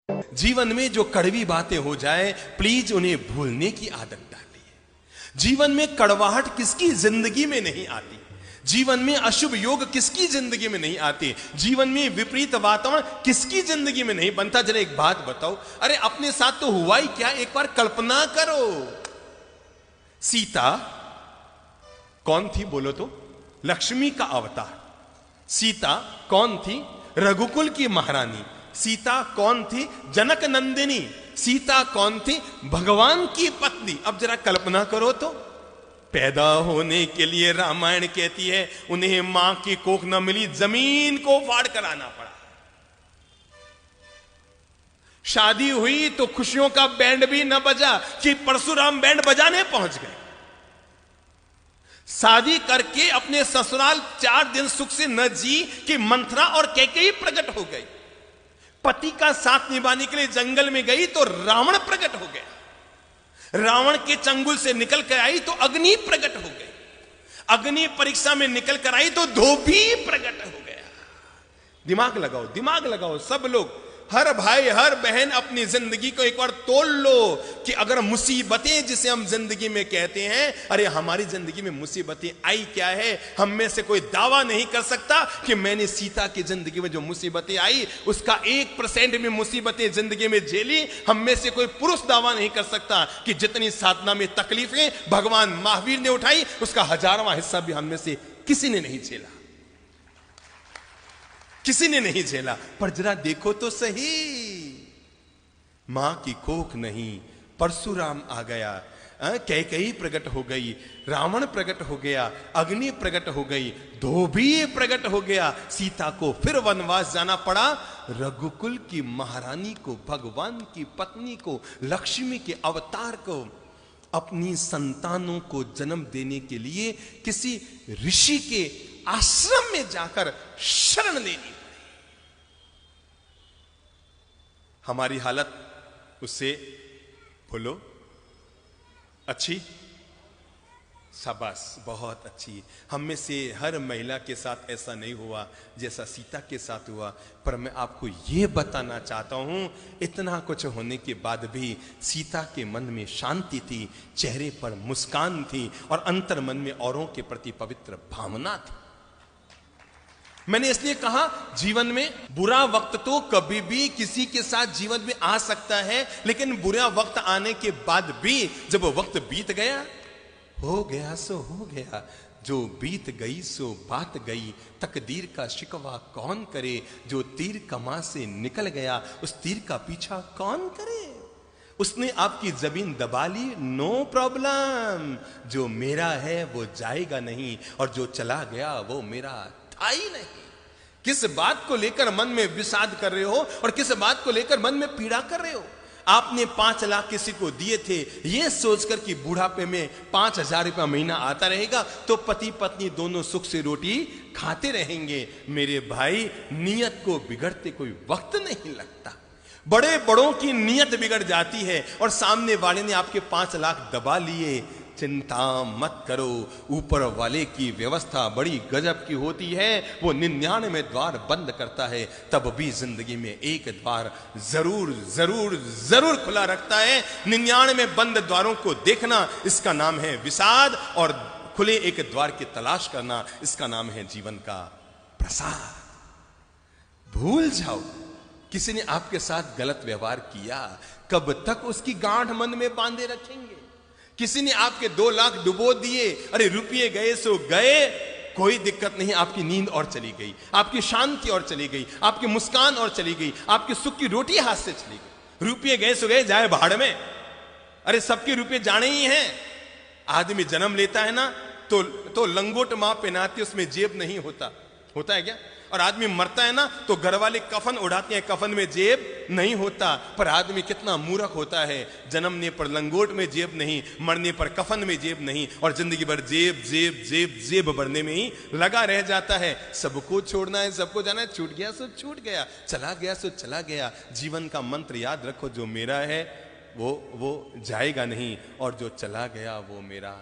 जीवन में जो कड़वी बातें हो जाए, प्लीज उन्हें भूलने की आदत डालिए। जीवन में कड़वाहट किसकी जिंदगी में नहीं आती, जीवन में अशुभ योग किसकी जिंदगी में नहीं आते, जीवन में विपरीत वातावरण किसकी जिंदगी में नहीं बनता। जरा एक बात बताओ, अरे अपने साथ तो हुआ ही क्या, एक बार कल्पना करो। सीता कौन थी बोलो तो? लक्ष्मी का अवतार। सीता कौन थी? रघुकुल की महारानी। सीता कौन थी? जनक नंदिनी। सीता कौन थी? भगवान की पत्नी। अब जरा कल्पना करो तो, पैदा होने के लिए रामायण कहती है उन्हें मां की कोख न मिली, जमीन को फाड़ कर आना पड़ा। शादी हुई तो खुशियों का बैंड भी न बजा कि परशुराम बैंड बजाने पहुंच गए। शादी करके अपने ससुराल 4 दिन सुख से न जी कि मंथरा और कैकेयी प्रकट हो गई। पति का साथ निभाने के लिए जंगल में गई तो रावण प्रकट हो गया। रावण के चंगुल से निकल कर आई तो अग्नि प्रकट हो गई। अग्नि परीक्षा में निकल कर आई तो धोबी प्रकट हो गया। दिमाग लगाओ, दिमाग लगाओ सब लोग, हर भाई हर बहन अपनी जिंदगी को एक बार तोल लो कि अगर मुसीबतें जिसे हम जिंदगी में कहते हैं, अरे हमारी जिंदगी में मुसीबतें आई क्या है। हम में से कोई दावा नहीं कर सकता कि मैंने सीता की जिंदगी में जो मुसीबतें आई उसका 1% में मुसीबतें जिंदगी में झेली। हम में से कोई पुरुष दावा नहीं कर सकता कि जितनी साधना में तकलीफें भगवान महावीर ने उठाई उसका 1000वां हिस्सा भी हम में से किसी ने नहीं झेला, किसी ने नहीं झेला। पर जरा देखो तो सही, मां की कोख नहीं, परशुराम आ गया, कैकेयी प्रकट हो गई, रावण प्रकट हो गया, अग्नि प्रकट हो गई, धोबी प्रकट हो गया। सीता को फिर वनवास जाना पड़ा। रघुकुल की महारानी को, भगवान की पत्नी को, लक्ष्मी के अवतार को अपनी संतानों को जन्म देने के लिए किसी ऋषि के आश्रम में जाकर शरण लेनी पड़ी। हमारी हालत उससे बोलो अच्छी? शाबाश, बहुत अच्छी। हम में से हर महिला के साथ ऐसा नहीं हुआ जैसा सीता के साथ हुआ। पर मैं आपको यह बताना चाहता हूं, इतना कुछ होने के बाद भी सीता के मन में शांति थी, चेहरे पर मुस्कान थी और अंतर मन में औरों के प्रति पवित्र भावना थी। मैंने इसलिए कहा, जीवन में बुरा वक्त तो कभी भी किसी के साथ जीवन में आ सकता है, लेकिन बुरा वक्त आने के बाद भी जब वक्त बीत गया, हो गया सो हो गया, जो बीत गई सो बात गई, तकदीर का शिकवा कौन करे, जो तीर कमा से निकल गया उस तीर का पीछा कौन करे। उसने आपकी जमीन दबा ली, नो प्रॉब्लम, जो मेरा है वो जाएगा नहीं और जो चला गया वो मेरा था ही नहीं। किस बात को लेकर मन में विषाद कर रहे हो और किस बात को लेकर मन में पीड़ा कर रहे हो। आपने 5 लाख किसी को दिए थे ये सोचकर कि बुढ़ापे में 5000 रुपया महीना आता रहेगा तो पति पत्नी दोनों सुख से रोटी खाते रहेंगे। मेरे भाई, नियत को बिगड़ते कोई वक्त नहीं लगता। बड़े बड़ों की नियत बिगड़ जाती है और सामने वाले ने आपके 5 लाख दबा लिए। चिंता मत करो, ऊपर वाले की व्यवस्था बड़ी गजब की होती है। वो 99 द्वार बंद करता है, तब भी जिंदगी में एक द्वार जरूर जरूर जरूर खुला रखता है। 99 बंद द्वारों को देखना, इसका नाम है विषाद, और खुले एक द्वार की तलाश करना, इसका नाम है जीवन का प्रसाद। भूल जाओ, किसी ने आपके साथ गलत व्यवहार किया, कब तक उसकी गांठ मन में बांधे रखेंगे। किसी ने आपके 2 लाख डुबो दिए, अरे रुपये गए सो गए, कोई दिक्कत नहीं, आपकी नींद और चली गई, आपकी शांति और चली गई, आपकी मुस्कान और चली गई, आपकी सुख की रोटी हाथ से चली गई। रुपये गए सो गए, जाए भाड़ में। अरे सबके रुपये जाने ही हैं। आदमी जन्म लेता है ना तो लंगोट मां पहनाती, उसमें जेब नहीं होता, होता है क्या? और आदमी मरता है ना तो घर वाले कफन उड़ाते हैं, कफन में जेब नहीं होता। पर आदमी कितना मूर्ख होता है, जन्मने पर लंगोट में जेब नहीं, मरने पर कफन में जेब नहीं, और जिंदगी भर जेब जेब जेब जेब भरने में ही लगा रह जाता है। सबको छोड़ना है, सबको जाना है, छूट गया सो छूट गया, चला गया सो चला गया। जीवन का मंत्र याद रखो, जो मेरा है वो जाएगा नहीं और जो चला गया वो मेरा